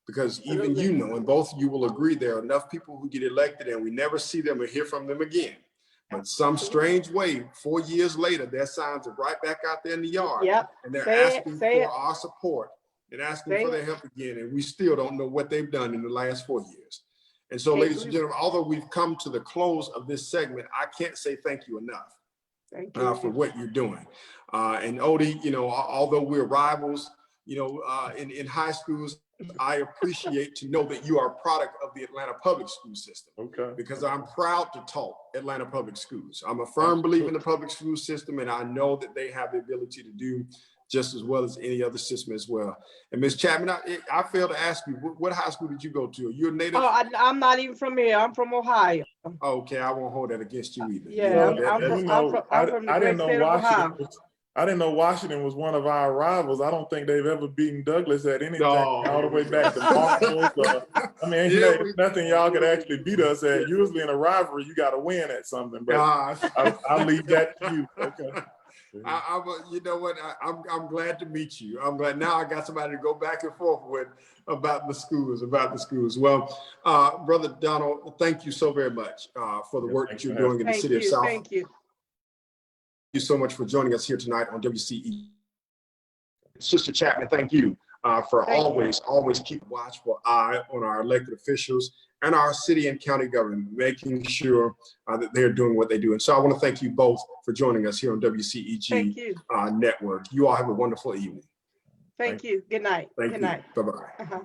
Because even you know, and both of you will agree, there are enough people who get elected and we never see them or hear from them again. But some strange way, 4 years later, their signs are right back out there in the yard. Yep. And they're Say asking it. for our support and asking Say for it. their help again. And we still don't know what they've done in the last 4 years. And so, Hey, ladies and gentlemen, although we've come to the close of this segment, I can't say thank you enough for what you're doing. And Odie, you know, although we're rivals, you know, in high schools, I appreciate to know that you are a product of the Atlanta public school system. Okay. Because I'm proud to talk Atlanta public schools. I'm a firm believer in the public school system, and I know that they have the ability to do just as well as any other system as well. And Ms. Chapman, I failed to ask you, what high school did you go to? Are you a native? Oh, I'm not even from here. I'm from Ohio. Okay, I won't hold that against you either. Yeah, I I'm from the didn't great know state of Ohio. I didn't know Washington was one of our rivals. I don't think they've ever beaten Douglas at anything all the way back to marbles. I mean, there's nothing y'all could actually beat us at. Usually in a rivalry, you got to win at something, but I'll leave that to you. Okay. You know what? I'm glad to meet you. I'm glad now I got somebody to go back and forth with about the schools. Well, Brother Donald, thank you so very much for the work that you're doing in the city of South. Thank you. Thank you so much for joining us here tonight on WCEG. Sister Chapman, thank you for always keep a watchful eye on our elected officials and our city and county government, making sure that they're doing what they do. And so I want to thank you both for joining us here on WCEG Network. You all have a wonderful evening. Thank you. Good night. Good night. Bye-bye.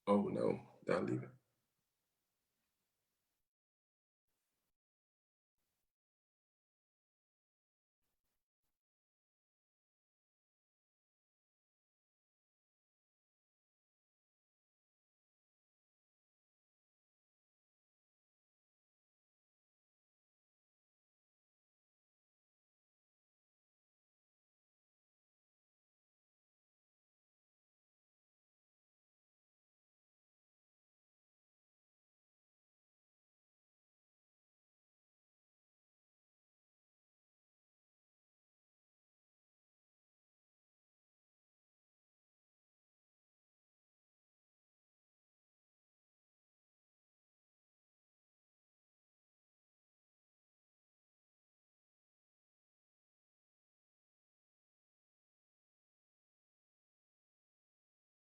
Oh no, not leaving.